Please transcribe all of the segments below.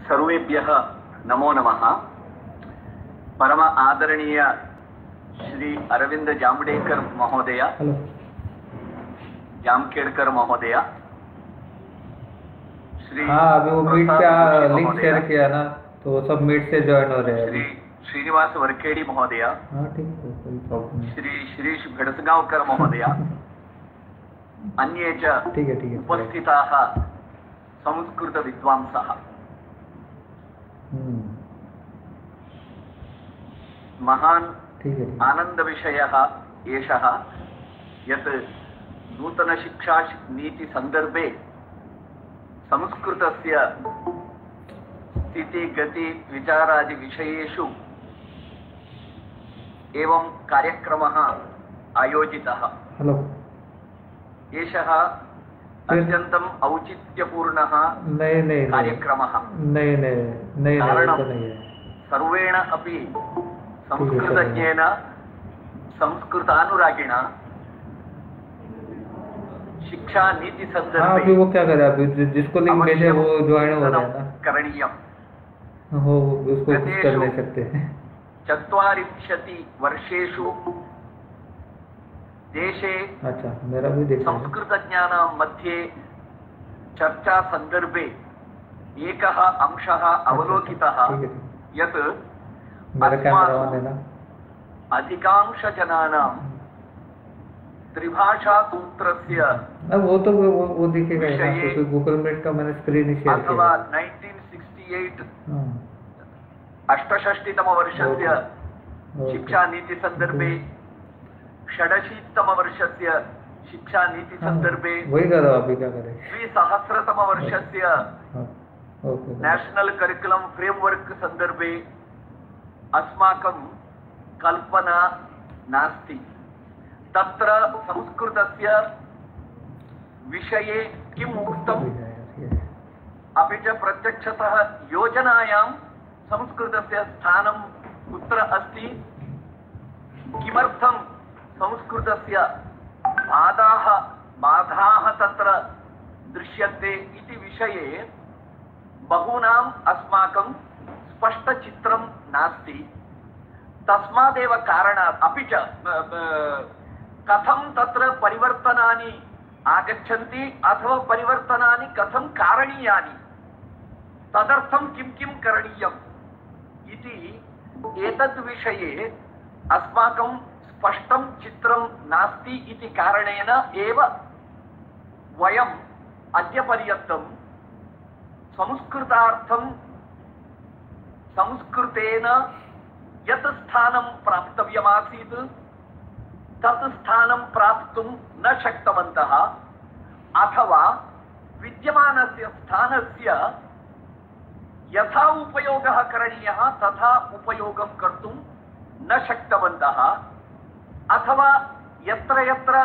सर्वेभ्यः नमो नमः। परम आदरणीय श्री अरविंद जांबेडकर महोदय, जामखेडकर महोदय, श्री अभी वो मीट का लिंक शेयर किया ना, तो वो सब मीट से ज्वाइन हो रहे हैं। श्री श्रीनिवास वरखेड़ी महोदय, ठीक है, कोई प्रॉब्लम नहीं। श्री श्रीश भड़सगांवकर महोदय, अन्ये च ठीक है उपस्थिताः संस्कृत विद्वांसः। महान् आनंद विषयः एषः यत् नूतन शिक्षा नीति संदर्भे संस्कृतस्य स्थिति गति विचारादि विषयेषु एवं कार्यक्रमः आयोजितः। एषः अत्यन्तम् औचित्यपूर्णः कार्यक्रमः। कारणं सर्वेण अपि संस्कृतज्ञेन संस्कृतानुरागिणा शिक्षा नीति संदर्भे अभी वो क्या करे, अभी जिसको लिंक भेजे वो ज्वाइन हो रहा है ना, करणीयम्। हो उसको कुछ कर नहीं सकते। 40 वर्षेषु देशे मेरा भी देखा संस्कृतज्ञानां मध्ये चर्चा संदर्भे एकः अंशः अवलोकितः यत् अधिकांशजनानां त्रिभाषा सूत्रस्य वो तो वो दिखेगा ना, गूगल मीट का मैंने स्क्रीन शेयर किया। अथवा 1968 68तम वर्षस्य शिक्षा नीति संदर्भे 86तम वर्षस्य शिक्षा नीति संदर्भे वही करो, अभी क्या करें 2000तम वर्षस्य नेशनल करिकुलम फ्रेमवर्क संदर्भे अस्माकं कल्पना नास्ति। तत्र संस्कृतस्य विषये किम् उक्तम्, अपि च प्रत्यक्षतः योजनायां संस्कृतस्य स्थानं कुत्र अस्ति, किमर्थं संस्कृतस्य बाधाः तत्र दृश्यन्ते इति विषये बहूनाम् अस्माकं स्पष्टचित्रं नास्ति। तस्मादेव कारणात् अपि च कथं तत्र परिवर्तनानि आगच्छन्ति अथवा परिवर्तनानि कथं कारणीयानि, तदर्थं किं किं करणीयम् इति एतद् विषये अस्माकं स्पष्टं चित्रं नास्ति इति कारणेन एव वयम् अद्यपर्यन्तं संस्कृतार्थं संस्कृतेन यत् स्थानं प्राप्तव्यमासीत् तत् स्थानं प्राप्तुं न शक्तवन्तः, अथवा विद्यमानस्य स्थानस्य यथा उपयोगः करणीयः तथा उपयोगं कर्तुं न शक्तवन्तः, अथवा यत्र यत्र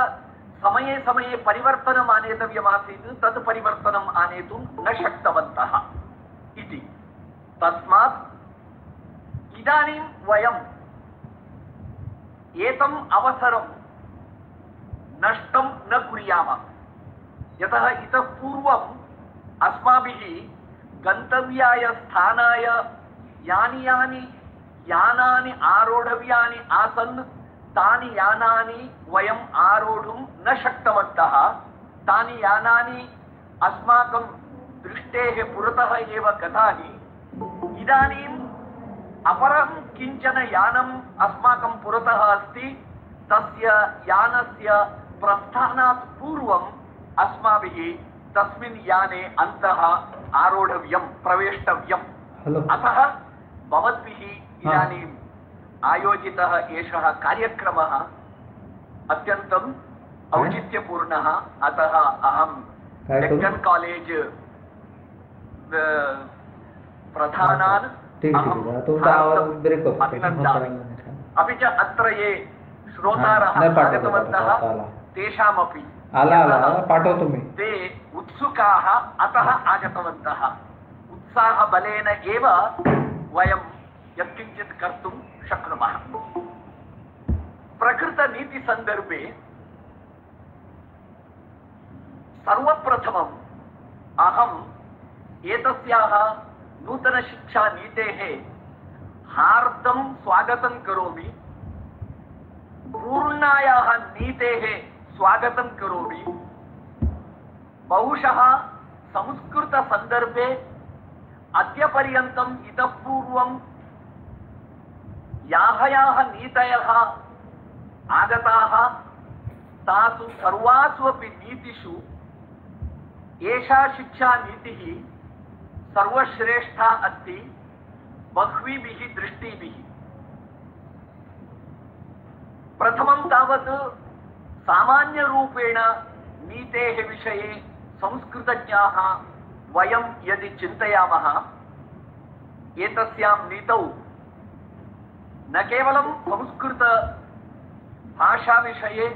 समये समये परिवर्तनम् आनेतव्यमासीत् तत् परिवर्तनम् आनेतुं न शक्तवन्तः इति। तस्मात् इदानीं वयम् एतम् अवसरं नष्टं न कुर्याम। यतः इतः पूर्वम् अस्माभिः गन्तव्याय स्थानाय यानि यानि यानानि आरोढव्यानि आसन् तानि यानानि वयम् आरोढुं न शक्तवन्तः। तानि यानानि अस्माकं दृष्टेः पुरतः एव गतानि। इदानीम् अपरं किञ्चन यानम् अस्माकं पुरतः अस्ति। तस्य यानस्य प्रस्थानात् पूर्वम् अस्माभिः तस्मिन् याने अन्तः आरोढव्यं, प्रवेष्टव्यम्। अतः भवद्भिः इदानीम् आयोजितः एषः कार्यक्रमः अत्यन्तम् औचित्यपूर्णः। अतः अहं डेक्कन् कॉलेज प्रधानान् अभिनन्दामि। अपि च अत्र ये श्रोतारः आगतवन्तः तेषामपि ते उत्सुकाः अतः आगतवन्तः। उत्साहबलेन एव वयं यत्किञ्चित् कर्तुं शक्नुमः। प्रकृतनीतिसन्दर्भे सर्वप्रथमम् अहम् एतस्याः नूतन शिक्षा नीतेः हार्दं स्वागतं करोमि, पूर्णायाः नीतेः स्वागतं करोमि। बहुशः संस्कृत संदर्भे अद्य पर्यन्तम् इतः पूर्वं याः नीतयः आगताः तासु सर्वासु अपि नीतिषु एषा शिक्षा नीतिः सर्वश्रेष्ठा अस्ति बह्वीभिः दृष्टिभिः। प्रथमं तावत् सामान्यरूपेण नीतेः विषये संस्कृतज्ञाः वयं यदि चिन्तयामः, एतस्यां नीतौ न केवलं संस्कृत भाषा विषये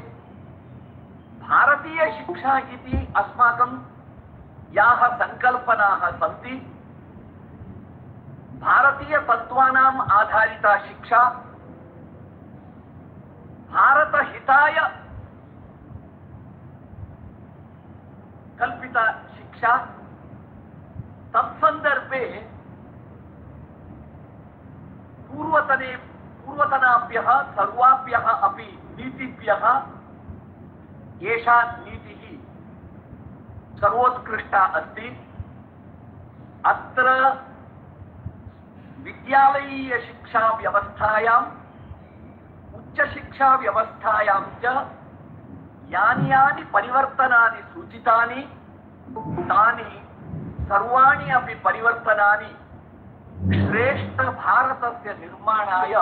भारतीय शिक्षा इति अस्माकं याः संकल्पनाः सन्ति, भारतीय तत्त्वानाम् आधारिता शिक्षा, भारतहिताय कल्पिता शिक्षा, तत्संदर्भे पूर्वतनाभ्यः सर्वाभ्यः अपि नीतिभ्यः एषा नीतिः सर्वोत्कृष्टा अस्ति। अत्र विद्यालयीय शिक्षा व्यवस्थायाम् उच्च शिक्षा व्यवस्थायां च यानि परिवर्तनानि सूचितानि तानि सर्वाणि अपि परिवर्तनानि श्रेष्ठ भारतस्य निर्माणाय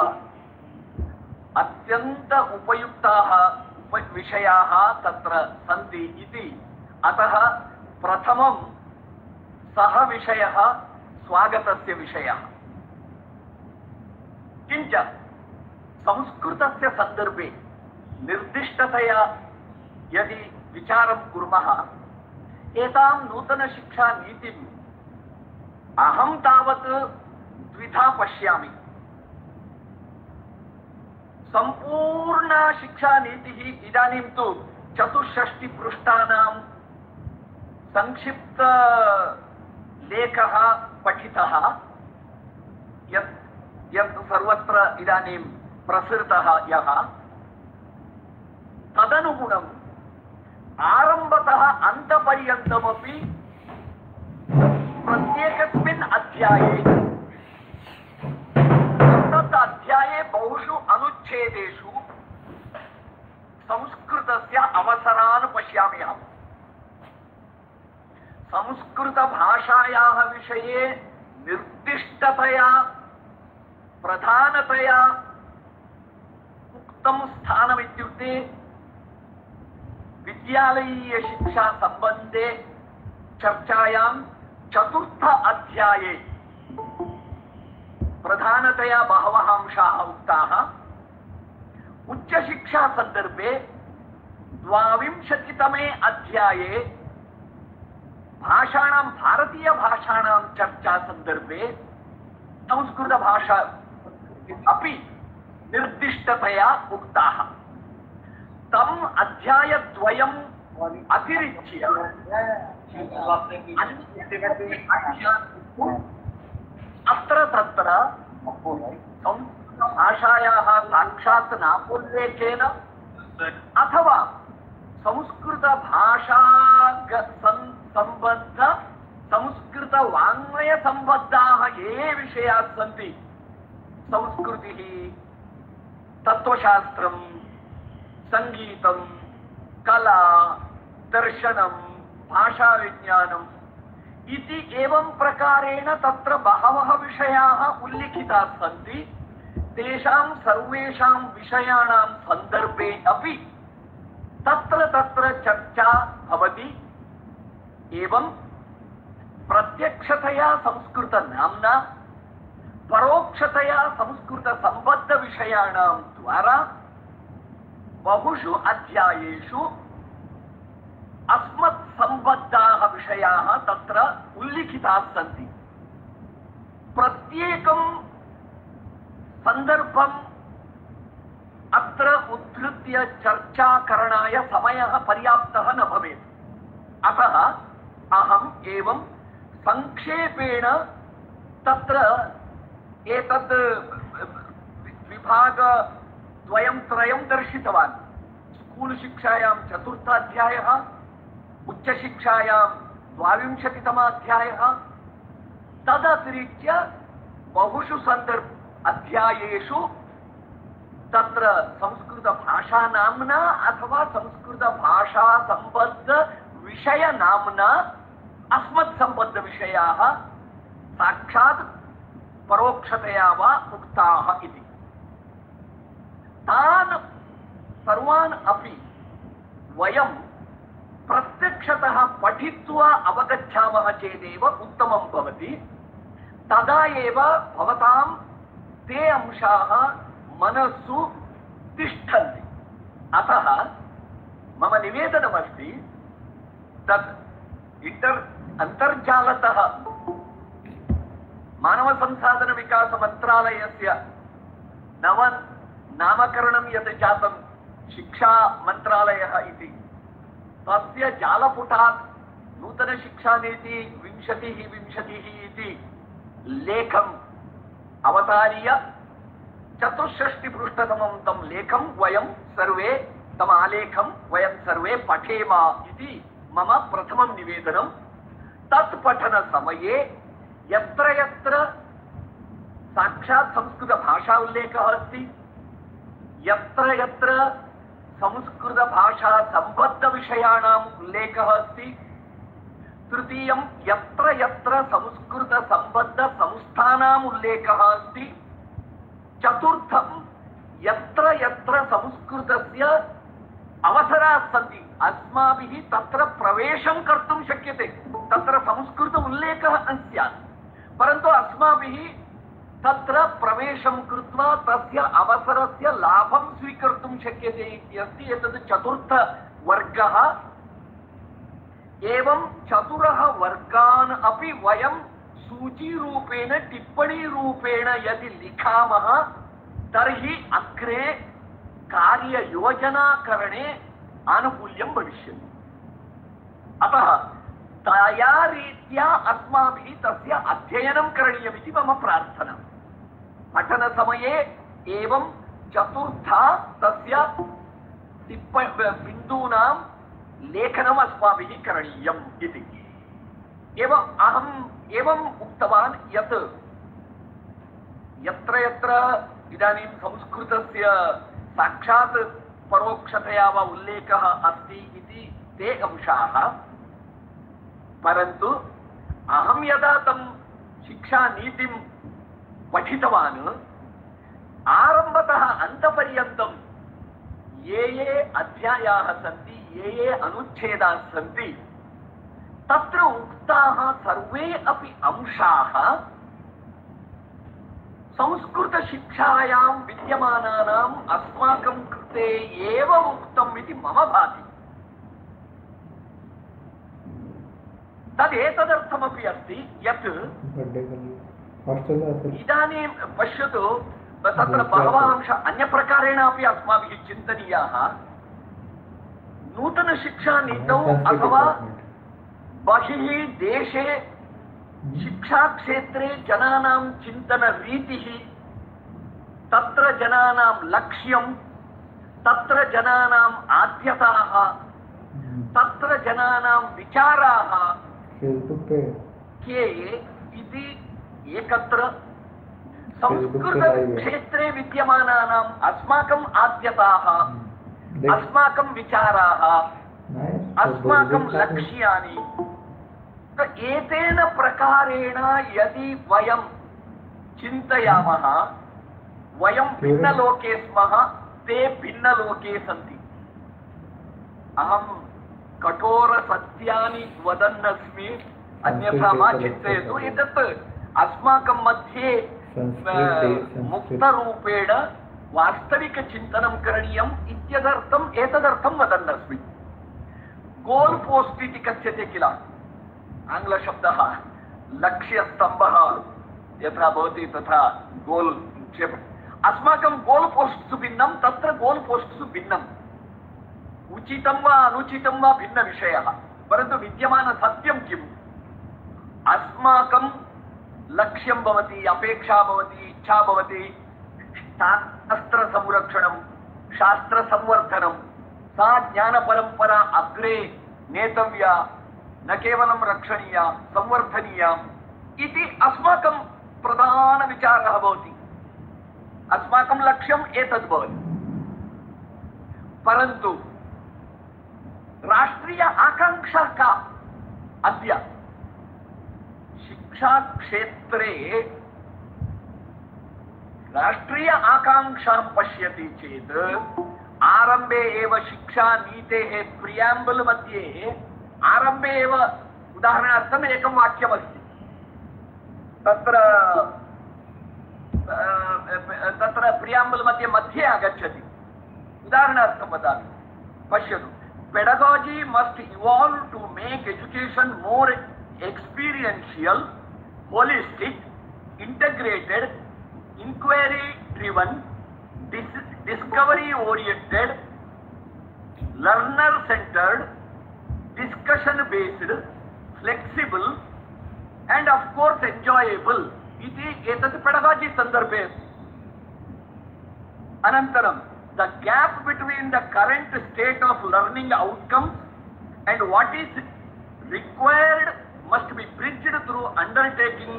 अत्यंत उपयुक्ताः विषयाः तत्र सन्ति इति। अतः प्रथमं सः विषयः स्वागतस्य विषयः। किञ्च संस्कृतस्य सन्दर्भे निर्दिष्टतया यदि विचारं कुर्मः, एतां नूतन शिक्षा नीतिम् अहं तावत् द्विधा पश्यामि। संपूर्णा शिक्षा नीतिः इदानीं तु 64 पृष्ठानां संक्षिप्त लेखः पठितः, यत् सर्वत्र इदानीं प्रसृतः यः, तदनुगुणम् आरम्भतः अन्तपर्यन्तमपि प्रत्येकस्मिन् अध्याये तत् अध्याये बहुषु अनुच्छेदेषु संस्कृतस्य अवसरान् पश्यामि अहम्। संस्कृतभाषायाः विषये निर्दिष्टतया प्रधानतया उक्तं स्थानमित्युक्ते विद्यालयीय शिक्षा संबंधे चर्चायां चतुर्थ अध्याये प्रधानतया बहवः अंशाः उक्ताः। उच्च शिक्षा संदर्भे 22तमे अध्याये भाषाणां भारतीय भाषाणां चर्चा संदर्भे संस्कृत भाषा अपि निर्दिष्टतया उक्ताः। तम् अध्यायद्वयम् अतिरिच्य अत्र तत्र संस्कृतभाषायाः साक्षात् नामोल्लेखेन अथवा संस्कृतभाषा संबद्ध संस्कृतवाङ्मय सम्बद्धाः ये विषयाः सन्ति, संस्कृतिः, तत्त्वशास्त्रं, संगीतं, कला, दर्शनं, भाषाविज्ञानम् इति एवं प्रकारेण तत्र बहवः विषयाः उल्लिखिताः सन्ति। तेषां सर्वेषां विषयाणां सन्दर्भे अपि तत्र तत्र चर्चा भवति। एवं प्रत्यक्षतया संस्कृत नाम्ना परोक्षतया संस्कृत संबद्ध विषयाणां द्वारा बहुषु अध्यायेषु अस्मत् संबद्धाः विषयाः तत्र उल्लिखिताः सन्ति। प्रत्येकं सन्दर्भम् अत्र उद्धृत्य चर्चाकरणाय समयः पर्याप्तः न भवेत्। अतः अहम् एवं संक्षेपेण तत्र एतद् विभागद्वयं त्रयं दर्शितवान्। स्कूल् शिक्षायां 4th अध्यायः, उच्चशिक्षायां 22तमाध्यायः। तदतिरिच्य बहुषु अध्यायेषु तत्र संस्कृतभाषानाम्ना अथवा संस्कृतभाषासम्बद्धविषयनाम्ना अस्मत्सम्बद्धविषयाः साक्षात् परोक्षतया वा उक्ताः इति। तान् सर्वान् अपि वयं प्रत्यक्षतः पठित्वा अवगच्छामः चेदेव उत्तमं भवति। तदा एव भवतां ते अंशाः मनस्सु तिष्ठन्ति। अतः मम निवेदनमस्ति तत् अन्तर्जालतः मानवसंसाधनविकासमन्त्रालयस्य नामकरणं यत् जातं शिक्षामन्त्रालयः इति, तस्य जालपुटात् नूतनशिक्षानीति 2020 इति लेखम् अवतार्य 64 पृष्ठतमं तं लेखं वयं सर्वे तमालेखं वयं सर्वे पठेम इति मम प्रथमं निवेदनं। तत् पठनसमये यत्र यत्र साक्षात् संस्कृतभाषा उल्लेखः अस्ति, यत्र यत्र संस्कृतभाषा सम्बद्धविषयाणाम् उल्लेखः अस्ति, तृतीयं यत्र यत्र संस्कृतसम्बद्धसंस्थानाम् उल्लेखः अस्ति, चतुर्थं यत्र यत्र संस्कृतस्य अवसराः सन्ति अस्माभिः तत्र प्रवेशं कर्तुं शक्यते। तत्र संस्कृत उल्लेखः स्यात्, परन्तु अस्माभिः तत्र प्रवेशं कृत्वा तस्य अवसरस्य लाभं स्वीकर्तुं शक्यते इत्यस्ति एतद् चतुर्थवर्गः। एवं चतुरः वर्गान् अपि वयं सूचीरूपेण टिप्पणीरूपेण यदि लिखामः तर्हि अग्रे कार्ययोजनाकरणे आनुकूल्यं भविष्यति। अतः तया रीत्या अस्माभिः तस्य अध्ययनं करणीयमिति मम प्रार्थना। पठनसमये एवं चतुर्था तस्य बिन्दूनां लेखनम् अस्माभिः करणीयम् इति। एवम् अहम् एवम् उक्तवान् यत् यत्र यत्र इदानीं संस्कृतस्य साक्षात् परोक्षतया वा उल्लेखः अस्ति इति ते अंशाः, परन्तु अहं यदा तं शिक्षानीतिं पठितवान् आरम्भतः अन्तपर्यन्तं ये ये अध्यायाः सन्ति, ये ये अनुच्छेदाः सन्ति, तत्र उक्ताः सर्वे अपि अंशाः संस्कृतशिक्षायां विद्यमानानाम् अस्माकं कृते एव उक्तम् इति मम भाति। तदेतदर्थमपि अस्ति यत् इदानीं पश्यतु, तत्र बहवः अंशाः अन्यप्रकारेण अपि अस्माभिः चिन्तनीयाः। नूतनशिक्षानीतौ अथवा बहिः देशे शिक्षाक्षेत्रे जनानां चिन्तनरीतिः, तत्र जनानां लक्ष्यं, तत्र जनानाम् आद्यताः, तत्र जनानां विचाराः के इति एकत्र संस्कृतक्षेत्रे विद्यमानानाम् अस्माकम् आद्यताः, अस्माकं विचाराः, अस्माकं लक्ष्यानि, एतेन प्रकारेण यदि वयं चिन्तयामः, वयं भिन्नलोके स्मः, ते भिन्नलोके सन्ति। अहं कठोरसत्यानि वदन्नस्मि, अन्यथा मा चिन्तयतु। एतत् अस्माकं मध्ये मुक्तरूपेण वास्तविकचिन्तनं करणीयम् इत्यदर्थम् एतदर्थं वदन्नस्मि। गोल् पोस्ट् इति कथ्यते किल, आङ्ग्लशब्दः, लक्ष्यस्तम्भः यथा भवति तथा गोल् क्षेपः। अस्माकं गोल् पोस्ट्स् भिन्नं, तत्र गोल् पोस्ट्स् भिन्नम्। उचितं वा अनुचितं वा भिन्नविषयः, परन्तु विद्यमानसत्यं किम्? अस्माकं लक्ष्यं भवति, अपेक्षा भवति, इच्छा भवति, शास्त्रसंरक्षणं, शास्त्रसंवर्धनं, सा ज्ञानपरम्परा अग्रे नेतव्या, न केवलं रक्षणीया, संवर्धनीया इति अस्माकं प्रधानविचारः भवति। अस्माकं लक्ष्यम् एतद् भवति। परन्तु राष्ट्रीय आकांक्षा का अद्य शिक्षा क्षेत्रे राष्ट्रीय आकांक्षां पश्यति चेत् आरम्भे एव शिक्षा नीतेः प्रियाम्बल् मध्ये आरम्भे एव उदाहरणार्थम् एकं वाक्यमस्ति। तत्र प्रियाम्बल् मध्ये आगच्छति। उदाहरणार्थं वदामि, पश्यतु, pedagogy must evolve to make education more experiential, holistic, integrated, inquiry driven, discovery oriented, learner centered, discussion based, flexible and of course enjoyable इति एतत् pedagogy सन्दर्भे। अनन्तरं the gap between the current state of learning outcomes and what is required must be bridged through undertaking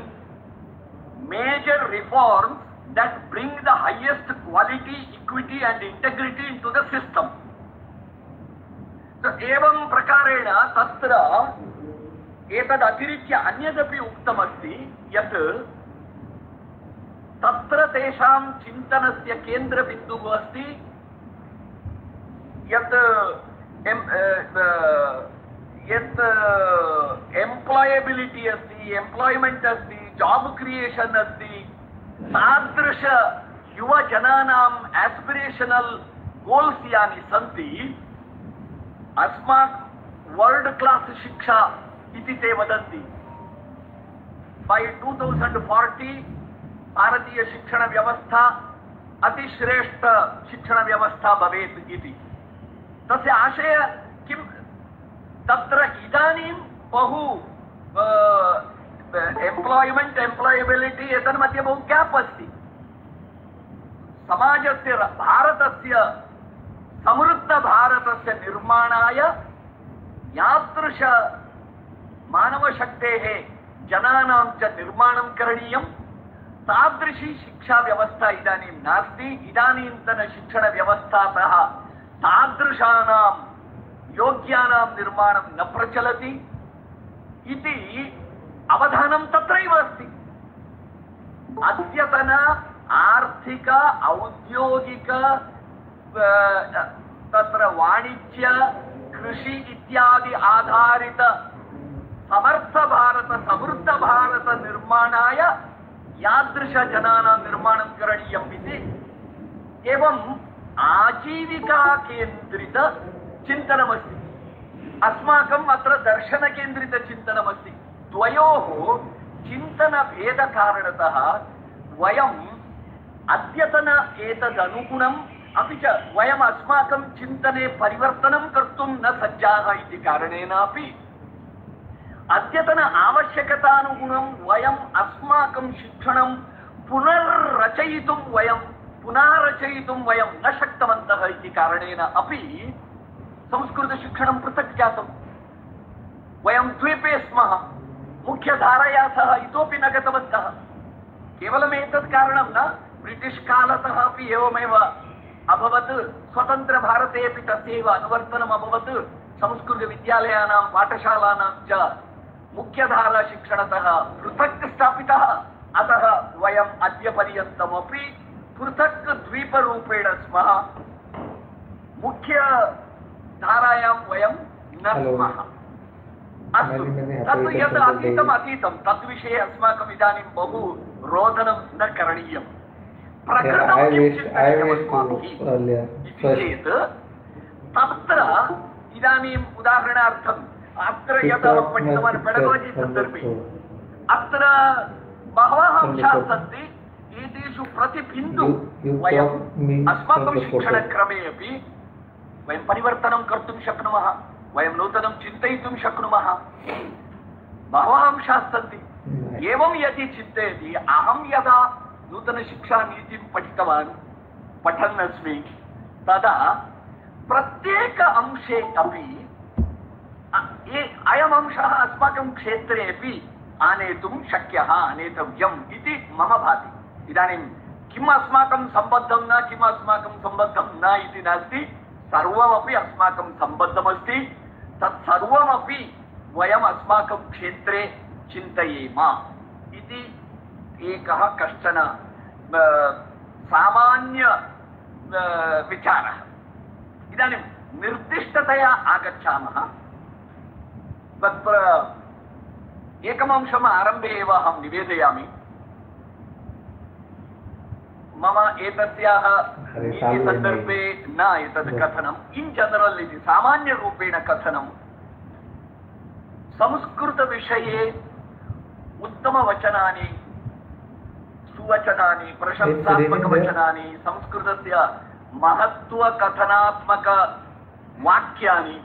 major reforms that bring the highest quality, equity and integrity into the system. So एवं प्रकारेण तत्र एतद् अतिरिच्य अन्यदपि उक्तमस्ति यत् तत्र तेषां चिन्तनस्य केन्द्रबिन्दुः अस्ति यत् एम्प्लॉयबिलिटी अस्ति, एम्प्लॉयमेंट अस्ति, जॉब क्रिएशन अस्ति, तादृश युवजनानाम् एस्पिरेशनल गोल्स् यानि सन्ति अस्मात् वर्ल्ड क्लास शिक्षा इति ते वदन्ति। by 2040 भारतीय शिक्षण व्यवस्था अतिश्रेष्ठ शिक्षण व्यवस्था भवेत् इति। तस्य आशय किं? तत्र इदानीं बहु एम्प्लॉयमेंट, एम्प्लॉयबिलिटी एतन्मध्ये बहु गैप अस्ति। समाजस्य, भारतस्य समृद्ध भारतस्य निर्माणाय यादृश मानवशक्तेः जनानां च निर्माणं करणीयं। तादृशी शिक्षा व्यवस्था इदानीं नास्ति। इदानीन्तन शिक्षण व्यवस्थातः तादृशानां योग्यानां निर्माणं न प्रचलति इति अवधानं तत्रैव अस्ति। अद्यतन आर्थिक, औद्योगिक, तत्र वाणिज्य, कृषि इत्यादि आधारित समर्थ भारत, समृद्ध भारत निर्माणाय यादृश जनानां निर्माणं करणीयम् इति एवं आजीविका केन्द्रित चिन्तनमस्ति। अस्माकम् अत्र दर्शन केन्द्रित चिन्तनमस्ति। द्वयोः चिन्तनभेदकारणतः वयम् अद्यतन एतदनुगुणम् अपि च वयम् अस्माकं चिन्तने परिवर्तनं कर्तुं न सज्जाः इति कारणेनापि अद्यतन आवश्यकतानुगुणं वयम् अस्माकं शिक्षणं पुनर्रचयितुं वयं न शक्तवन्तः इति कारणेन अपि संस्कृतशिक्षणं पृथक् जातम्। वयं द्वीपे स्मः, मुख्यधारया सह इतोपि न गतवन्तः। केवलम् एतत् कारणं न, ब्रिटिश् कालतः अपि एवमेव अभवत्। स्वतन्त्र भारते अपि तस्यैव अनुवर्तनम् अभवत्। संस्कृतविद्यालयानां पाठशालानां च मुख्यधारा शिक्षणतः पृथक् स्थापितः। अतः वयम् अद्यपर्यन्तमपि पृथक् द्वीपरूपेण स्मः। मुख्यधारायां वयं न स्मः। अस्तु, तत् यत् अतीतम् अतीतं, तद्विषये अस्माकम् इदानीं बहु रोदनं न करणीयम्। प्रकृतं किं चिन्तनीयमस्माभिः इति चेत् तत्र इदानीम् उदाहरणार्थम् अत्र यत् अहं पठितवान् पेडगोजी सन्दर्भे अत्र बहवः अंशाः सन्ति। एतेषु प्रतिबिन्दु वयम् अस्माकं शिक्षणक्रमे अपि वयं परिवर्तनं कर्तुं शक्नुमः, वयं नूतनं चिन्तयितुं शक्नुमः। बहवः अंशाः सन्ति। एवं यदि चिन्तयति, अहं यदा नूतनशिक्षानीतिं पठन् अस्मि तदा प्रत्येक अंशे अपि अयम् अंशः अस्माकं क्षेत्रे अपि आनेतुं शक्यः, आनेतव्यम् इति मम भाति। इदानीं किम् अस्माकं सम्बद्धं न, किम् अस्माकं सम्बद्धं न इति नास्ति, सर्वमपि अस्माकं सम्बद्धमस्ति। तत्सर्वमपि वयम् अस्माकं क्षेत्रे चिन्तयेम इति एकः कश्चन सामान्य विचारः। इदानीं निर्दिष्टतया आगच्छामः। तत्र एकमंशम् आरम्भे एव अहं निवेदयामि। मम एतस्याः नीतिसन्दर्भे न एतद् कथनम्, इन् जनरल् इति सामान्यरूपेण कथनं, संस्कृतविषये उत्तमवचनानि, सुवचनानि, प्रशंसात्मकवचनानि, संस्कृतस्य महत्त्वकथनात्मकवाक्यानि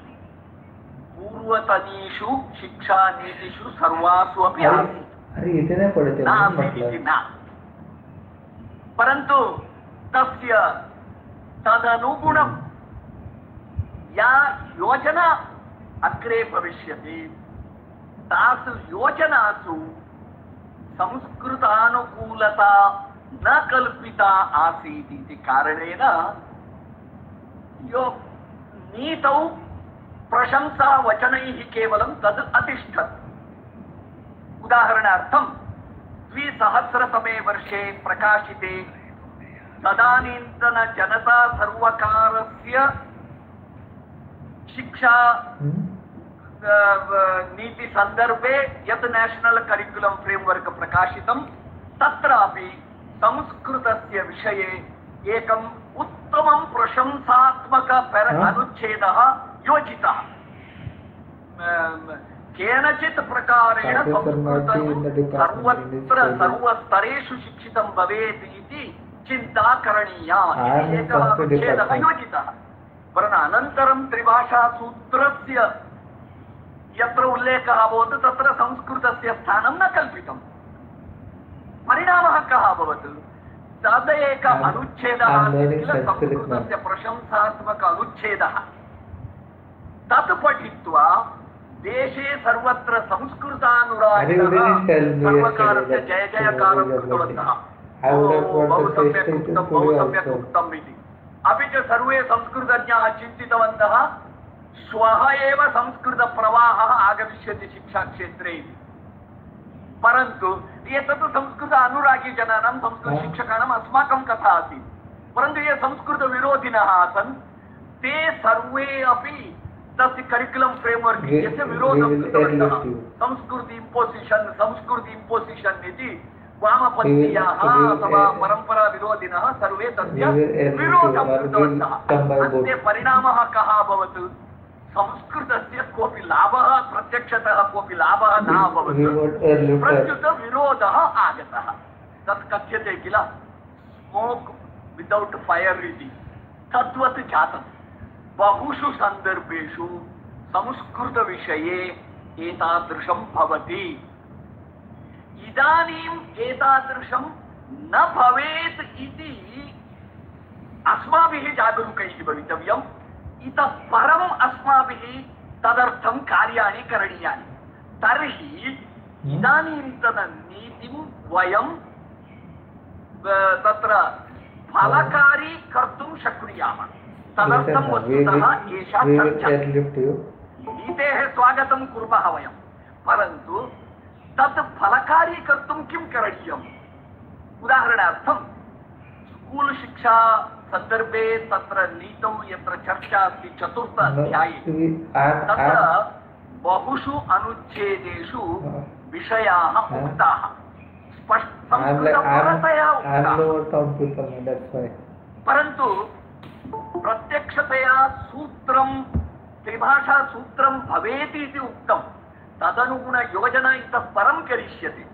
पूर्वतनीषु शिक्षानीतिषु सर्वासु अपि आसीत् न, परन्तु तस्य तदनुगुणं या योजना अग्रे भविष्यति तासु योजनासु संस्कृतानुकूलता न कल्पिता आसीत् इति कारणेन यो नीतौ प्रशंसावचनैः केवलं तद् अतिष्ठत्। उदाहरणार्थं 2000तमे वर्षे प्रकाशिते तदानीन्तन जनता सर्वकारस्य शिक्षा नीति संदर्भे यत् नेशनल करिकुलम फ्रेमवर्क प्रकाशितं तत्रापि संस्कृतस्य विषये एकम् उत्तमं प्रशंसात्मक अनुच्छेदः योजितः। केनचित् प्रकारेण संस्कृतं सर्वत्र सर्वस्तरेषु शिक्षितं भवेत् इति चिन्ता करणीया इति एकः अनुच्छेदः योजितः। परन्तु अनन्तरं त्रिभाषासूत्रस्य यत्र उल्लेखः अभवत् तत्र संस्कृतस्य स्थानं न कल्पितं। परिणामः कः अभवत्? तदेक अनुच्छेदः किल, संस्कृतस्य प्रशंसात्मक अनुच्छेदः। तत् पठित्वा देशे सर्वत्र संस्कृतानुरागिणः सर्वकारस्य जय जयकारं कृतवन्तः। बहु सम्यक् उक्तम् इति। अपि च सर्वे संस्कृतज्ञाः चिन्तितवन्तः श्वः एव संस्कृतप्रवाहः आगमिष्यति शिक्षाक्षेत्रे इति। परन्तु एतत् संस्कृत अनुरागी जनानां, संस्कृतशिक्षकाणाम् अस्माकं कथा आसीत्। परन्तु ये संस्कृतविरोधिनः आसन् ते सर्वे अपि तस्य करिकुलम फ्रेमवर्क यस्य विरोधं कृतवन्तः। संस्कृत इम्पोसिशन् इति वामपन्थीयाः अथवा परम्परा विरोधिनः सर्वे तस्य विरोधं कृतवन्तः। अन्ते परिणामः कः अभवत्? संस्कृतस्य कोऽपि लाभः, प्रत्यक्षतः कोऽपि लाभः न अभवत्, प्रत्युत विरोधः आगतः। तत् कथ्यते किल, स्मोक् विदौट् फैर् इति। तद्वत् जातं। बहुषु सन्दर्भेषु संस्कृतविषये एतादृशं भवति। इदानीम् एतादृशं न भवेत् इति अस्माभिः जागरूकैः भवितव्यम्। इतः परम् अस्माभिः तदर्थं कार्याणि करणीयानि। तर्हि इदानीन्तननीतिं वयं तत्र फलकारी कर्तुं शक्नुयाम। तदर्थं वस्तुतः एषा चर्चा। नीतेः स्वागतं कुर्मः वयं, परन्तु तत् फलकारी कर्तुं किं करणीयम्? उदाहरणार्थं स्कूल शिक्षा संदर्भे तत्र नीतौ यत्र चर्चा अस्ति 4th अध्याये, तत्र बहुषु अनुच्छेदेषु विषयाः उक्ताः, संस्कृतपरतया उक्ताः। परन्तु प्रत्यक्षतया सूत्रं, त्रिभाषासूत्रं भवेत् इति उक्तं। तदनुगुणयोजना इतः परं करिष्यति।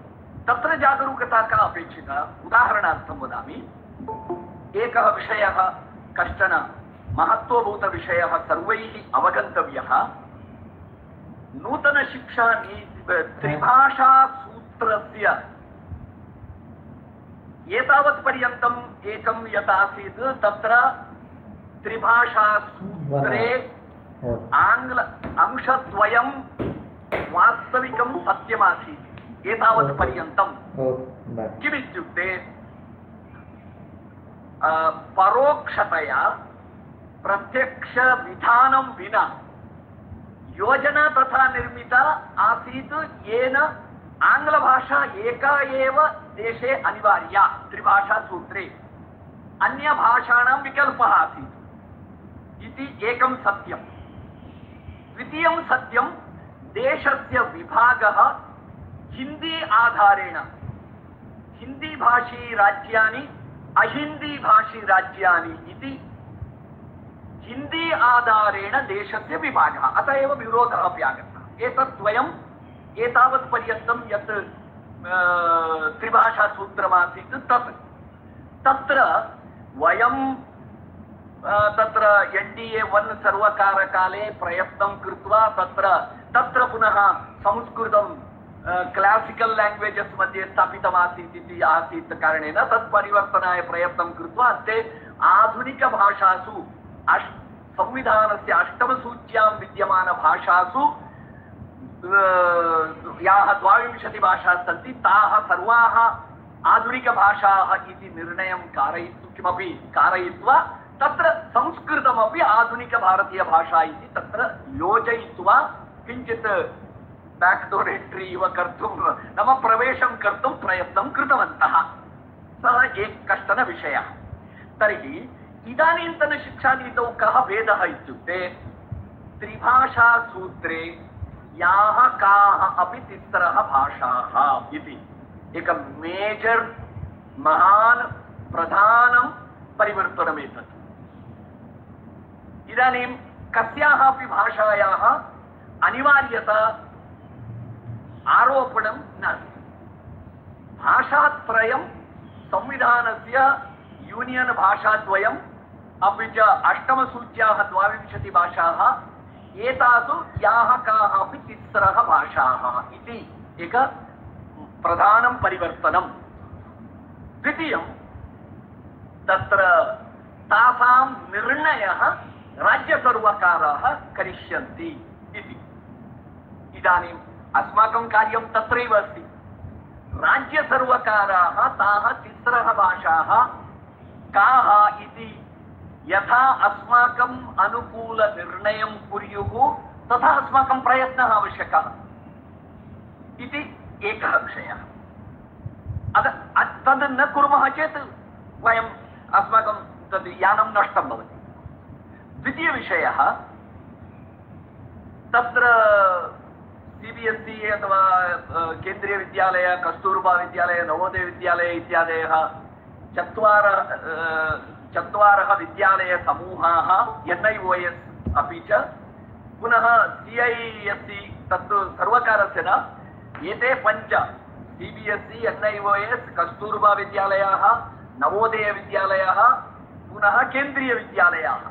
तत्र जागरूकता का अपेक्षिता? उदाहरणार्थं वदामि। एकः विषयः, कश्चन महत्त्वभूतविषयः सर्वैः अवगन्तव्यः। नूतनशिक्षानीति त्रिभाषासूत्र सूत्रस्य एतावत्पर्यन्तम् एकं यत् आसीत् तत्र त्रिभाषासूत्रे आङ्ग्ल अंशद्वयं वास्तविकं सत्यमासीत् एतावत्पर्यन्तं। किमित्युक्ते परोक्षतया प्रत्यक्षविधानं विना योजना तथा निर्मिता आसीत् येन आङ्ग्लभाषा एका एव देशे अनिवार्या त्रिभाषासूत्रे, अन्यभाषाणां विकल्पः आसीत् इति एकं सत्यं। द्वितीयं सत्यं देशस्य विभागः हिन्दी आधारेण हिन्दीभाषी राज्यानि अहिन्दीभाषी राज्यानि इति हिन्दी आधारेण देशस्य विभागः, अत एव विरोधः अपि आगतः। एतद्वयम् एतावत्पर्यन्तं यत् त्रिभाषासूत्रमासीत् तत्र वयं तत्र NDA 1 सर्वकारकाले प्रयत्नं कृत्वा तत्र पुनः संस्कृतं क्लासिकल लैंग्वेजेस मध्ये स्थापितमासीत् इति आसीत् कारणेन तत् परिवर्तनाय प्रयत्नं कृत्वा ते आधुनिकभाषासु संविधानस्य अष्टमसूच्यां विद्यमानभाषासु याः 22 भाषाः सन्ति ताः सर्वाः आधुनिकभाषाः इति निर्णयं कारयित्वा तत्र संस्कृतमपि आधुनिकभारतीयभाषा इति तत्र योजयित्वा किञ्चित् बैकडोर एंट्री इव कर्तुं नाम प्रवेशं कर्तुं प्रयत्नं कृतवन्तः। सः कश्चन विषयः। तर्हि इदानीन्तनशिक्षानीतौ कः भेदः इत्युक्ते त्रिभाषासूत्रे याः काः अपि तिस्रः भाषाः इति एकं मेजर महान् प्रधानं परिवर्तनमेतत्। इदानीं कस्याः अपि भाषायाः अनिवार्यता आरोपणं नास्ति। भाषात्रयं संविधानस्य यूनियन भाषाद्वयम् अपि च अष्टमसूच्याः 22 भाषाः एतासु याः काः अपि तिस्रः भाषाः इति एक प्रधानं परिवर्तनं। द्वितीयं तत्र तासां निर्णयः राज्यसर्वकाराः करिष्यन्ति इति। इदानीम् अस्माकं कार्यं तत्रैव अस्ति। राज्यसर्वकाराः ताः तिस्रः भाषाः काः इति यथा अस्माकम् अनुकूलनिर्णयं कुर्युः तथा अस्माकं प्रयत्नः आवश्यकः इति एकः विषयः। तद् न कुर्मः चेत् वयम् अस्माकं तद् यानं नष्टं भवति। द्वितीयविषयः तत्र CBSE अथवा केन्द्रीय विद्यालय, कस्तूरबा विद्यालय, नवोदय विद्यालय इत्यादयः चत्वारः विद्यालय समूहाः NIOS अपि च पुनः CISE तत्तु सर्वकारस्य न, एते पञ्च CBSE, NIOS, कस्तूरबा विद्यालयाः, नवोदय विद्यालयाः पुनः केन्द्रीय विद्यालयाः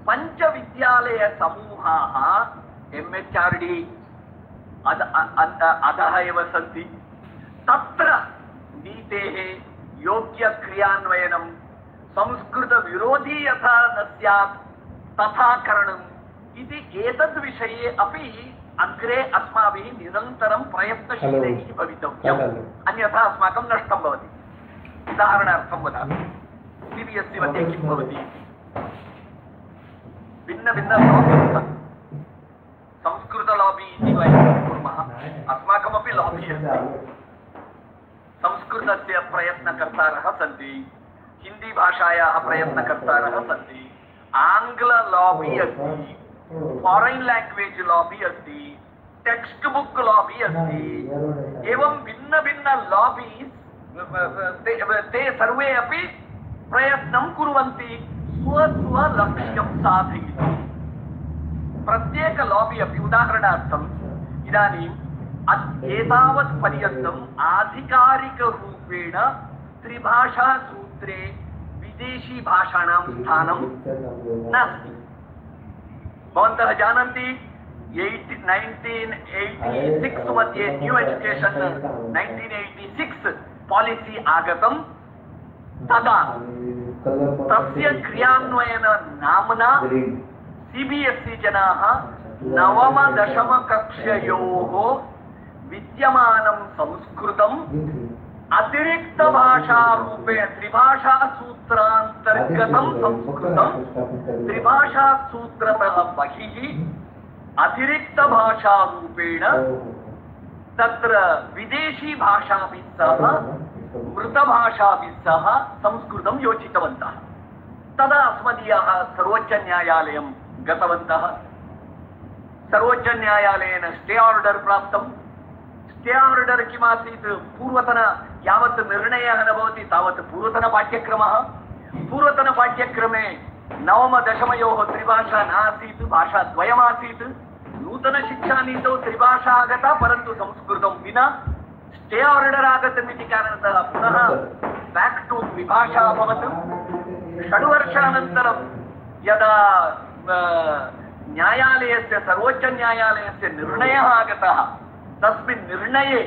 पञ्च विद्यालय समूहाः MHRD अधः एव सन्ति। तत्र नीतेः योग्यक्रियान्वयनं संस्कृतविरोधी यथा न स्यात् तथा करणम् इति एतद्विषये अपि अग्रे अस्माभिः निरन्तरं प्रयत्नशीलैः भवितव्यम्, अन्यथा अस्माकं नष्टं भवति। उदाहरणार्थं वदामि, CBSE मध्ये किं भवति, भिन्न संस्कृत लॉबी इति वयं कुर्मः, अस्माकमपि लॉबी अस्ति। संस्कृतस्य प्रयत्नकर्तारः सन्ति, हिंदी भाषायाः प्रयत्नकर्तारः सन्ति, आंग्ल लॉबी अस्ति, फॉरेन लैंग्वेज लॉबी अस्ति, टेक्स्ट बुक लॉबी अस्ति, एवं भिन्न लॉबी ते सर्वे अपि प्रयत्नं कुर्वन्ति स्वलक्ष्यं साधयितुं। प्रत्येक लॉबी अपि उदाहरणार्थम् इदानीम् एतावत् पर्यन्तम् आधिकारिकरूपेण त्रिभाषासूत्रे विदेशी भाषाणां स्थानं नास्ति। भवन्तः जानन्ति 1986 मध्ये न्यू एजुकेशन 1986 पॉलिसी आगतं तदा तस्य क्रियान्वयन नाम्ना CBSE जनाः नवम-दशमकक्षयोः विद्यमानं संस्कृतं अतिरिक्त भाषारूपेण त्रिभाषासूत्रान्तर्गतं संस्कृतं त्रिभाषासूत्रतः बहिः अतिरिक्त भाषारूपेण तत्र विदेशी भाषाभिः सह मृतभाषाभिः सह संस्कृतं योजितवन्तः। तदा अस्मदीयः सर्वोच्चन्यायालयं गतवन्तः। सर्वोच्चन्यायालयेन स्टे आर्डर् प्राप्तं। स्टे आर्डर् किमासीत्? पूर्वतन यावत् निर्णयः न भवति तावत् पूर्वतनपाठ्यक्रमः। पूर्वतनपाठ्यक्रमे नवम-दशमयोः त्रिभाषा नासीत्, भाषाद्वयमासीत्। नूतनशिक्षानीतौ त्रिभाषा आगता, परन्तु संस्कृतं विना। स्टे आर्डर् आगतमिति कारणतः पुनः बैक् टु द्विभाषा अभवत्। 6 वर्षानन्तरं यदा न्यायालयस्य सर्वोच्चन्यायालयस्य निर्णयः आगतः, तस्मिन् निर्णये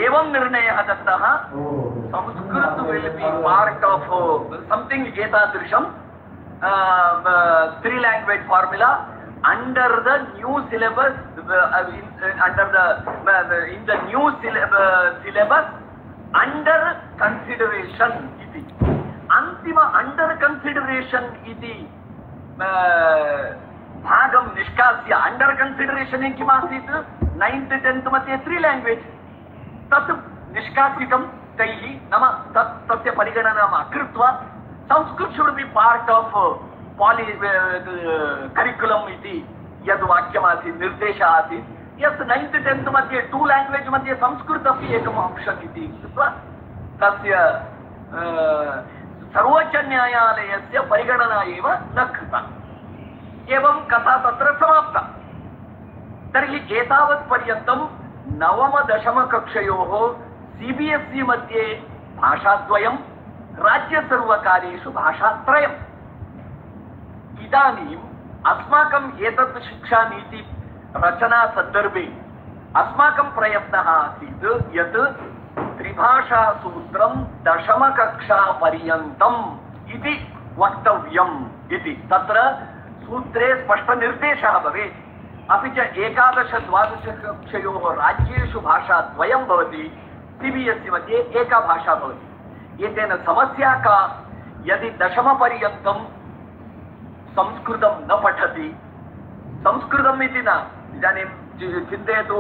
एवं निर्णयः दत्तः, Sanskrit will be part of something एतादृशं 3 language formula under the new syllabus in the new syllabus under consideration iti antima under consideration iti भागं निष्कास्य under consideration किमासीत् 9th 10th मध्ये 3 लैंग्वेज तत् निष्कासितं तैः, नाम तस्य परिगणनाम् अकृत्वा Sanskrit should be part of करिकुलम् इति यद् वाक्यमासीत्, निर्देशः आसीत्। यत् 9th 10th मध्ये 2 लैंग्वेज मध्ये संस्कृत अपि एकम् अंशम् इति कृत्वा तस्य सर्वोच्चन्यायालयस्य परिगणना एव न कृता। एवं कथा तत्र समाप्ता। तर्हि एतावत्पर्यन्तं नवम-दशमकक्षयोः CBSE मध्ये भाषाद्वयं, राज्यसर्वकारेषु भाषात्रयम्। इदानीम् अस्माकम् एतत् शिक्षानीति रचना सन्दर्भे अस्माकं प्रयत्नः आसीत् यत् त्रिभाषासूत्रं दशमकक्षापर्यन्तम् इति वक्तव्यम् इति। तत्र सूत्रे स्पष्टनिर्देशः भवेत्। अपि च 11-12 कक्षयोः राज्येषु भाषाद्वयं भवति, CBSE मध्ये एका भाषा भवति। एतेन समस्या का? यदि दशमपर्यन्तं संस्कृतं न पठति, संस्कृतम् इति न, इदानीं चिन्तयतु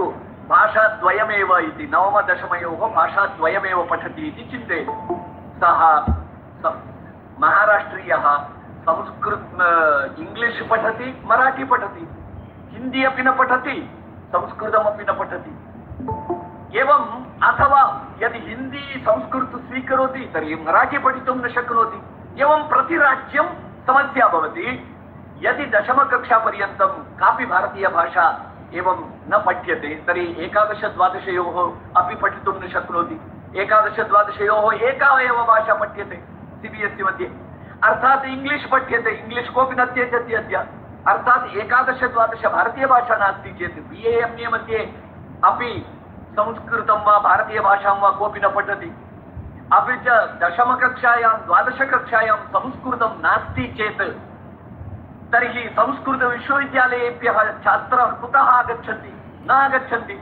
भाषाद्वयमेव इति, नवम-दशमयोः भाषाद्वयमेव पठति इति चिन्तयतु। सः महाराष्ट्रीयः संस्कृत इंग्लिश पठति, मराठी पठति, हिंदी अपि न पठति, संस्कृतमपि न पठति। एवं अथवा यदि हिंदी संस्कृत स्वीकरोति तर्हि मराठी पठितुं न शक्नोति। एवं प्रतिराज्यं समस्या भवति। यदि दशमकक्षापर्यन्तं कापि भारतीयभाषा एवं न पठ्यते तर्हि 11-12 अपि पठितुं न शक्नोति। 11-12 एका एव भाषा पठ्यते CBSE मध्ये, अर्थात् इंग्लिश पठ्यते, इंग्लिश कोऽपि न त्यजति अद्य। अर्थात् 11-12 भारतीयभाषा नास्ति चेत् BA MA मध्ये अपि संस्कृतं वा भारतीयभाषां वा कोऽपि न पठति। अपि च दशमकक्षायां 12कक्षायां संस्कृतं नास्ति चेत् तर्हि संस्कृतविश्वविद्यालयेभ्यः छात्राः कुतः आगच्छन्ति? न आगच्छन्ति।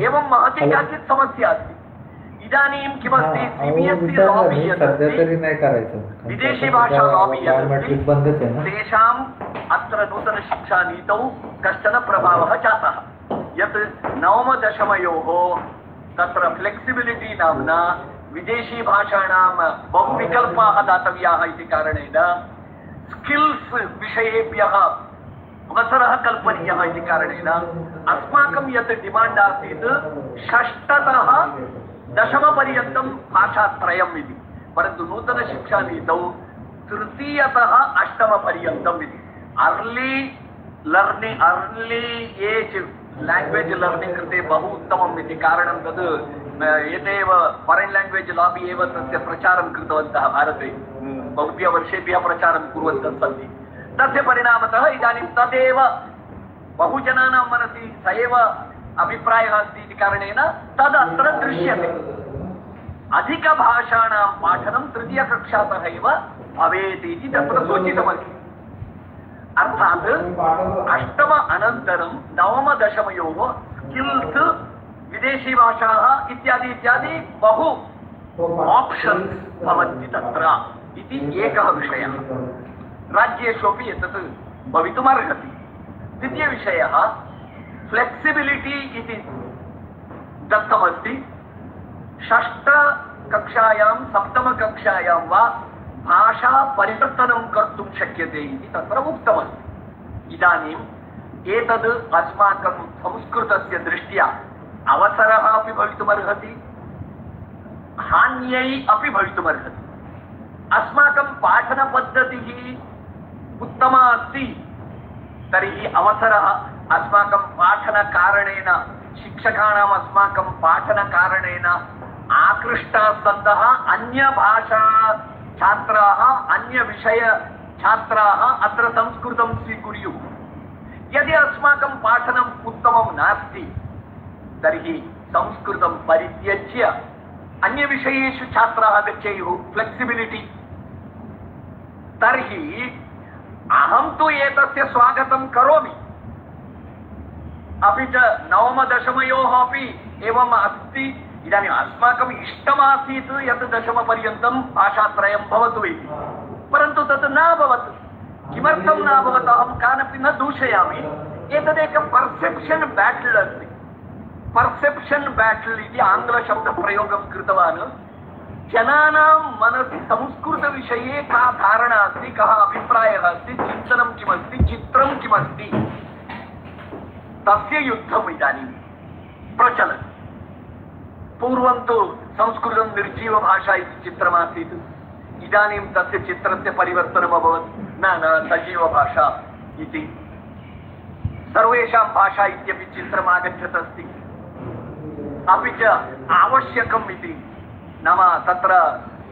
एवं महती काचित् समस्या अस्ति। इदानीं किमस्ति, CBSE लॉबी विदेशी भाषा लॉबी तेषाम् अत्र नूतनशिक्षानीतौ कश्चन प्रभावः जातः यत् नवम-दशमयोः तत्र फ्लेक्सिबिलिटी नाम्ना विदेशी भाषाणां बहुविकल्पाः दातव्याः इति कारणेन स्किल्स् विषयेभ्यः अवसरः कल्पनीयः इति कारणेन अस्माकं यत् डिमाण्ड् आसीत् 6तः 10पर्यन्तं भाषात्रयम् इति, परन्तु नूतनशिक्षानीतौ 3तः 8पर्यन्तम् इति। अर्ली एज् लैंग्वेज लर्निंग कृते बहु उत्तमम् इति कारणं तद् एतेव फॉरेन लैंग्वेज लॉबी एव तस्य प्रचारं कृतवन्तः भारते। बहुभ्यः वर्षेभ्यः प्रचारं कुर्वन्तः सन्ति। तस्य परिणामतः इदानीं तदेव बहुजनानां मनसि स एव अभिप्रायः अस्ति इति कारणेन तदत्र दृश्यते। अधिकभाषाणां पाठनं तृतीयकक्षातः एव भवेत् इति तत्र सूचितमस्ति। अर्थात् अष्टम अनन्तरं नवम दशमयोः स्किल्स् विदेशीभाषाः इत्यादि इत्यादि बहु आप्शन्स् भवन्ति तत्र इति एकः विषयः। राज्येष्वपि एतत् भवितुमर्हति। द्वितीयविषयः फ्लेक्सिबिलिटी इति दत्तमस्ति। षष्ठकक्षायां सप्तमकक्षायां वा भाषा परिवर्तनं कर्तुं शक्यते इति तत्र उक्तमस्ति। इदानीम् एतद् अस्माकं संस्कृतस्य दृष्ट्या अवसरः अपि भवितुमर्हति, हान्यै अपि भवितुमर्हति। अस्माकं पाठनपद्धतिः उत्तमा अस्ति तर्हि अवसरः अस्माकं पाठनकारणेन, शिक्षकाणाम् अस्माकं पाठनकारणेन आकृष्टाः सन्तः अन्यभाषा छात्राः, अन्यविषय छात्राः अत्र संस्कृतं स्वीकुर्युः। यदि अस्माकं पाठनम् उत्तमं नास्ति तर्हि संस्कृतं परित्यज्य अन्यविषयेषु छात्राः गच्छेयुः। फ्लेक्सिबिलिटी। तर्हि अहं तु एतस्य स्वागतं करोमि। अपि च नवमदशमयोः अपि एवम् अस्ति। इदानीम् अस्माकम् इष्टमासीत् यत् दशमपर्यन्तं भाषात्रयं भवतु इति, परन्तु तत् न अभवत्। किमर्थं न अभवत् अहं कानपि न दूषयामि। एतदेकं पर्सेप्शन् बैटल् अस्ति। पर्सेप्शन् बैटल् इति आङ्ग्लशब्दप्रयोगं कृतवान्। जनानां मनसि संस्कृतविषये का धारणा अस्ति, कः अभिप्रायः अस्ति, चिन्तनं किमस्ति, चित्रं किमस्ति, तस्य युद्धम् इदानीं प्रचलति। पूर्वं तु संस्कृतं निर्जीवभाषा इति चित्रमासीत्। इदानीं तस्य चित्रस्य परिवर्तनम् अभवत्। न सजीवभाषा इति सर्वेषां भाषा इत्यपि चित्रम् आगच्छत् अस्ति। अपि च आवश्यकम् इति, नाम तत्र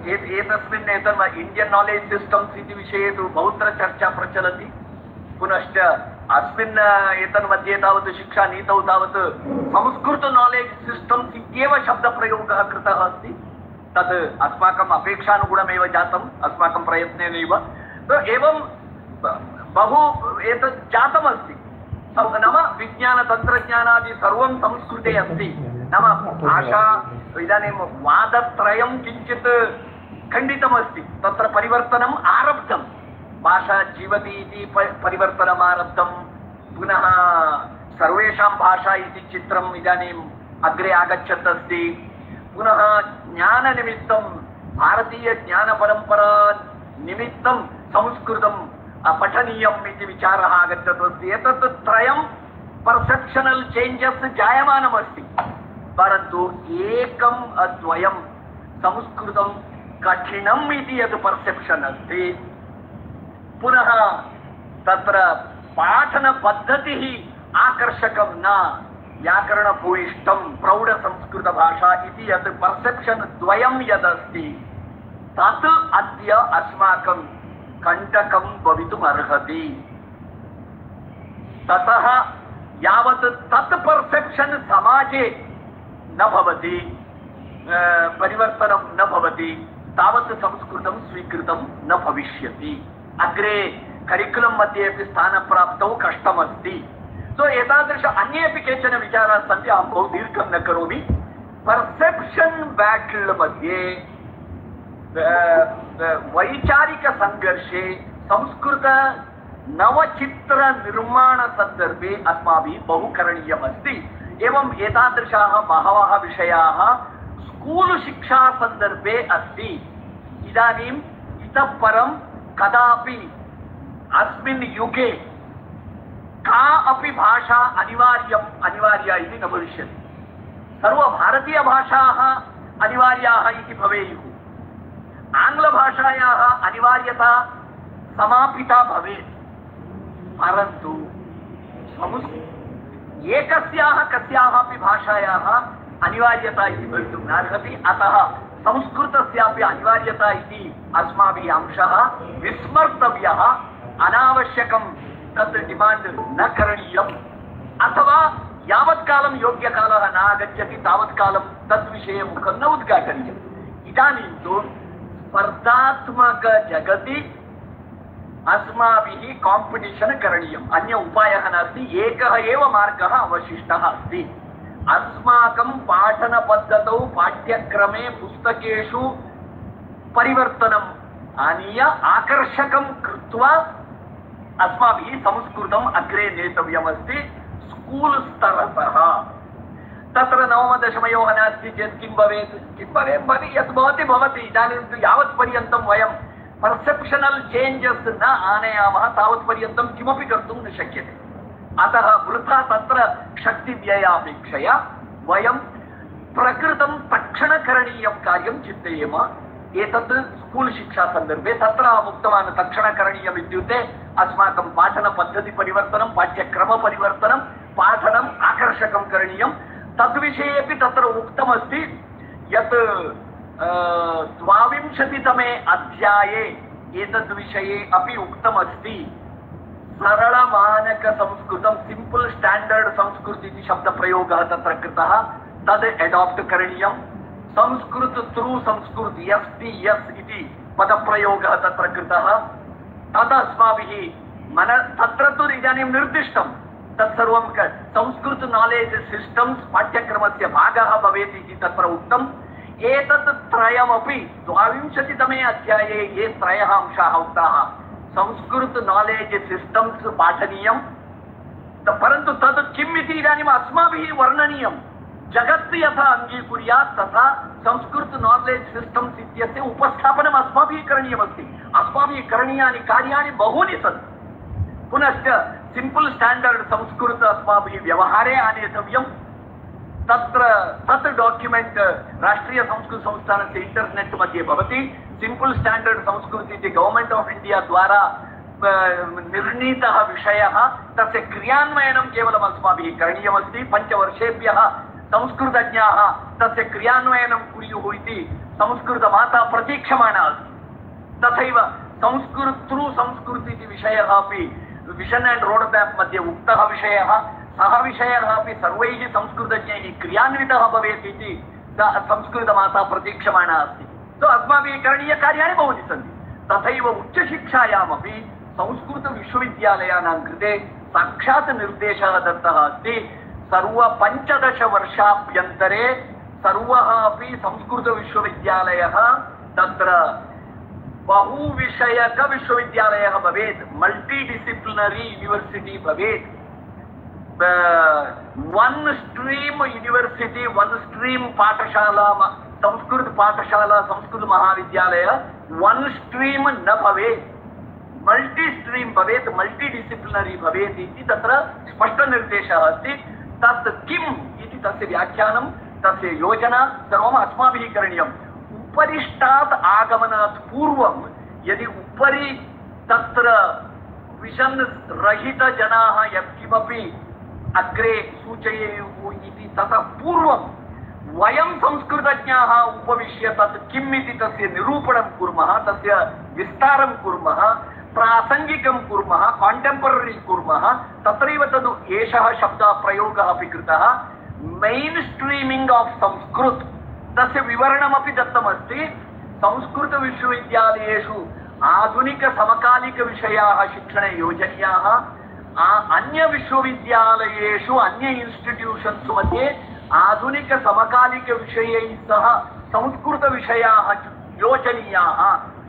एतस्मिन् इण्डियन् नालेज् सिस्टम्स् इति विषये तु बहुत्र चर्चा प्रचलति। पुनश्च अस्मिन् एतन्मध्ये तावत् शिक्षानीतौ तावत् संस्कृत नालेज् सिस्टम्स् इत्येव शब्दप्रयोगः कृतः अस्ति। तत् अस्माकम् अपेक्षानुगुणमेव जातम्, अस्माकं प्रयत्नेनैव। एवं बहु एतत् जातमस्ति। नाम विज्ञानतन्त्रज्ञानादि सर्वं संस्कृते अस्ति। नाम भाषा इदानीं वादत्रयं किञ्चित् खण्डितमस्ति। तत्र परिवर्तनम् आरब्धम्। भाषा जीवति इति परिवर्तनम् आरब्धं। पुनः सर्वेषां भाषा इति चित्रम् इदानीम् अग्रे आगच्छत् अस्ति। पुनः ज्ञाननिमित्तं, भारतीयज्ञानपरम्परा निमित्तं संस्कृतं पठनीयम् इति विचारः आगच्छत् अस्ति। एतत् त्रयं पर्सेप्शनल् चेञ्जस् जायमानमस्ति। परन्तु एकम् अद्वयं संस्कृतं कठिनम् इति यत् पर्सेप्शन् अस्ति, पुनः तत्र पाठनपद्धतिः आकर्षकं न, व्याकरणभूयिष्ठं प्रौढसंस्कृतभाषा इति यत् पर्सेप्शन् द्वयं यदस्ति तत् अद्य अस्माकं कण्टकं भवितुमर्हति। ततः यावत् तत् पर्सेप्शन् समाजे न भवति, परिवर्तनं न भवति, तावत् संस्कृतं स्वीकृतं न भविष्यति। अग्रे करिकुलं मध्ये अपि स्थानप्राप्तौ कष्टमस्ति। सो एतादृश अन्येपि केचन विचाराः सन्ति। अहं बहु दीर्घं न करोमि। पर्सेप्शन् बैटल् मध्ये वैचारिकसङ्घर्षे संस्कृत नवचित्रनिर्माणसन्दर्भे अस्माभिः बहु करणीयमस्ति। एवं एतादृशाः बहवः विषयाः स्कूल् शिक्षासन्दर्भे अस्ति। इदानीम् इतः परं कदापि अस्मिन् युगे का अपि भाषा अनिवार्या इति न भविष्यति। सर्वभारतीयभाषाः अनिवार्याः इति भवेयुः। आङ्ग्लभाषायाः अनिवार्यता समापिता भवेत्। परन्तु एकस्याः कस्यापि भाषायाः अनिवार्यता इति भवितुं नार्हति। अतः संस्कृतस्यापि अनिवार्यता इति अस्माभिः अंशः विस्मर्तव्यः। अनावश्यकं तत् डिमाण्ड् न करणीयम् अथवा यावत्कालं योग्यकालः न आगच्छति तावत्कालं तद्विषये मुखं न उद्घाटनीयम्। इदानीं तु स्पर्धात्मकजगति अस्माभिः काम्पिटिशन् करणीयम्, अन्य उपायः नास्ति, एकः एव मार्गः अवशिष्टः अस्ति। अस्माकं पाठनपद्धतौ पाठ्यक्रमे पुस्तकेषु परिवर्तनम् आनीय आकर्षकं कृत्वा अस्माभिः संस्कृतम् अग्रे नेतव्यमस्ति स्कूल् स्तरतः। तत्र नवमदशमयोः नास्ति चेत् किं भवेत्? यत् भवति भवति। इदानीं तु यावत्पर्यन्तं वयं पर्सेप्शनल् चेञ्जस् न आनयामः तावत्पर्यन्तं किमपि कर्तुं न शक्यते। अतः वृथा तत्र शक्तिव्ययापेक्षया वयं प्रकृतं तक्षणकरणीयं कार्यं चिन्तयेम। एतत् स्कूल् शिक्षा सन्दर्भे तत्र अहमुक्तवान् तक्षणकरणीयम् इत्युक्ते अस्माकं पाठनपद्धतिपरिवर्तनं, पाठ्यक्रमपरिवर्तनं, पाठनम् आकर्षकं करणीयं। तद्विषयेपि तत्र उक्तमस्ति यत् 22तमे अध्याये एतद्विषये अपि उक्तमस्ति। सरलमानकसंस्कृतं, सिम्पल् स्टाण्डर्ड् संस्कृत इति शब्दप्रयोगः तत्र कृतः, तद् एडाप्ट् करणीयम्। संस्कृत थ्रू संस्कृत STS इति पदप्रयोगः तत्र कृतः, तद् अस्माभिः तत्र तु इदानीं निर्दिष्टं तत्सर्वं संस्कृत नालेज् सिस्टम्स् पाठ्यक्रमस्य भागः भवेत् इति तत्र उक्तम्। एतत् त्रयमपि 22तमे अध्याये ये त्रयः अंशाः उक्ताः, संस्कृत नालेज् सिस्टम्स् पाठनीयं, परन्तु तद् किम् इति इदानीम् अस्माभिः वर्णनीयं। जगत् यथा अङ्गीकुर्यात् तथा संस्कृत नालेज् सिस्टम्स् इत्यस्य उपस्थापनम् अस्माभिः करणीयमस्ति। अस्माभिः करणीयानि कार्याणि बहूनि सन्ति। पुनश्च सिम्पल् स्टाण्डर्ड् संस्कृत अस्माभिः व्यवहारे आनेतव्यं। तत्र तत् डाक्युमेण्ट् राष्ट्रियसंस्कृतसंस्थानस्य इण्टर्नेट् मध्ये भवति। सिम्पल् स्टाण्डर्ड् संस्कृत इति गवर्नमेण्ट् आफ् इण्डिया द्वारा निर्णीतः विषयः, तस्य क्रियान्वयनं केवलम् अस्माभिः करणीयमस्ति। 5 वर्षेभ्यः संस्कृतज्ञाः तस्य क्रियान्वयनं कुर्युः इति संस्कृतमाता प्रतीक्षमाणा अस्ति। तथैव संस्कृत थ्रू संस्कृत इति विषयः अपि विजन् एण्ड् रोड् मैप् मध्ये उक्तः विषयः, सः विषयः अपि सर्वैः संस्कृतज्ञैः क्रियान्वितः भवेत् इति संस्कृतमाता प्रतीक्षमाणा अस्ति। तो अस्माभिः करणीयकार्याणि बहूनि सन्ति। तथैव उच्चशिक्षायामपि संस्कृतविश्वविद्यालयानां कृते साक्षात् निर्देशः दत्तः अस्ति। 15 वर्षाभ्यन्तरे सर्वः अपि संस्कृतविश्वविद्यालयः तत्र बहुविषयक विश्वविद्यालयः भवेत्, मल्टीडिसिप्लिनरी यूनिवर्सिटी भवेत्। 1 स्ट्रीम यूनिवर्सिटी, 1 स्ट्रीम पाठशाला, संस्कृत पाठशाला, संस्कृत महाविद्यालय 1 स्ट्रीम न भवेत्, मल्टी स्ट्रीम भवेत्, मल्टीडिसिप्लिनरी भवेत् इति तत्र स्पष्टनिर्देशः अस्ति। तत् किम् इति तस्य व्याख्यानं, तस्य योजना सर्वम् अस्माभिः करणीयम्। उपरिष्टात् आगमनात् पूर्वं यदि उपरि तत्र विजन् रहितजनाः यत्किमपि अग्रे सूचयेयुः इति ततः पूर्वं वयं संस्कृतज्ञाः उपविश्य तत् किम् इति तस्य निरूपणं कुर्मः, तस्य विस्तारं कुर्मः, प्रासङ्गिकं कुर्मः, काण्टेम्पररी कुर्मः। तत्रैव तद् एषः शब्दप्रयोगः अपि कृतः, मेन् स्ट्रीमिङ्ग् आफ् संस्कृत, तस्य विवरणमपि दत्तमस्ति। संस्कृतविश्वविद्यालयेषु आधुनिकसमकालिकविषयाः शिक्षणे योजनीयाः, अन्यविश्वविद्यालयेषु अन्य इन्स्टिट्यूशन्स् मध्ये आधुनिकसमकालिकविषयैः सह संस्कृतविषयाः योजनीयाः,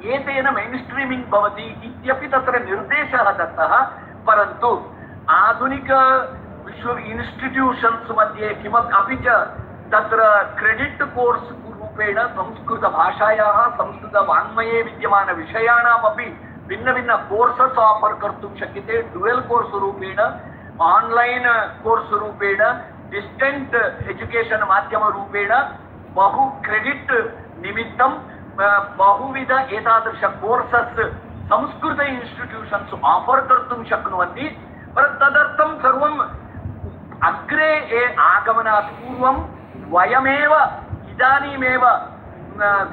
एतेन मेन् स्ट्रीमिङ्ग् भवति इत्यपि तत्र निर्देशः दत्तः। परन्तु आधुनिक विश्व इन्स्टिट्यूशन्स् मध्ये किमपि अपि च तत्र क्रेडिट् कोर्स् रूपेण संस्कृतभाषायाः, संस्कृतवाङ्मये विद्यमानविषयाणामपि भिन्नभिन्न कोर्सस् आफर् कर्तुं शक्यते। ड्युयल् कोर्स् रूपेण, आन्लैन् कोर्स् रूपेण, डिस्टेन्ट् एजुकेशन् माध्यमरूपेण बहु क्रेडिट् निमित्तं बहुविध एतादृश कोर्सस् संस्कृत इन्स्टिट्यूशन्स् आफर् कर्तुं शक्नुवन्ति। तदर्थं सर्वम् अग्रे आगमनात् पूर्वं वयमेव इदानीमेव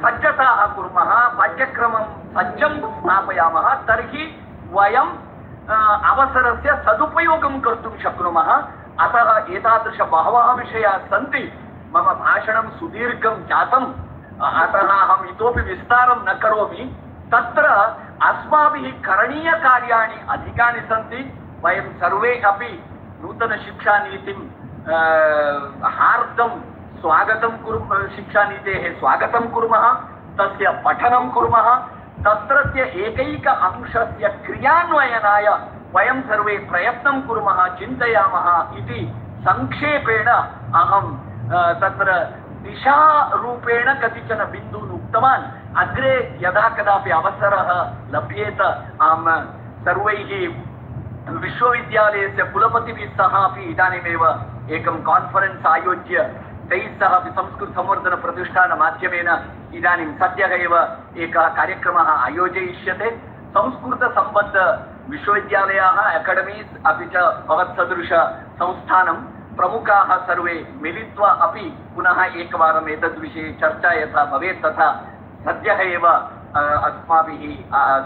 सज्जताः कुर्मः, पाठ्यक्रमं सज्जं स्थापयामः, तर्हि वयम् अवसरस्य सदुपयोगं कर्तुं शक्नुमः। अतः एतादृश बहवः विषयाः सन्ति। मम भाषणं सुदीर्घं जातम्, अतः अहम् इतोपि विस्तारं न करोमि। तत्र अस्माभिः करणीयकार्याणि अधिकानि सन्ति। वयं सर्वे अपि नूतनशिक्षानीतिं हार्दं स्वागतं कुर्मः, शिक्षानीतेः स्वागतं कुर्मः, तस्य पठनं कुर्मः। तत्रत्य एकैक अंशस्य क्रियान्वयनाय वयं सर्वे प्रयत्नं कुर्मः, चिन्तयामः इति संक्षेपेण अहं तत्र दिशारूपेण कतिचन बिन्दून् उक्तवान्। अग्रे यदा कदापि अवसरः लभ्येत अहं सर्वैः विश्वविद्यालयस्य कुलपतिभिः सह अपि इदानीमेव एकं कान्फरेन्स् आयोज्य तैः सह संस्कृतसंवर्धनप्रतिष्ठानमाध्यमेन इदानीं सद्यः एव एकः कार्यक्रमः आयोजयिष्यते। संस्कृतसम्बद्ध विश्वविद्यालयाः, अकाडेमीस् अपि च भवत्सदृश संस्थानं प्रमुखाः सर्वे मिलित्वा अपि पुनः एकवारम् एतद्विषये चर्चा यथा भवेत् तथा सद्यः एव अस्माभिः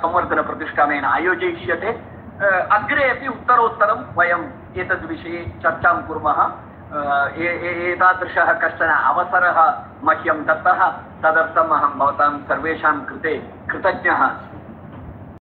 संवर्धनप्रतिष्ठानेन आयोजयिष्यते। अग्रे अपि उत्तरोत्तरं वयम् एतद्विषये चर्चां कुर्मः। एतादृशः कश्चन अवसरः मह्यं दत्तः, तदर्थम् अहं भवतां सर्वेषां कृते कृतज्ञः अस्मि।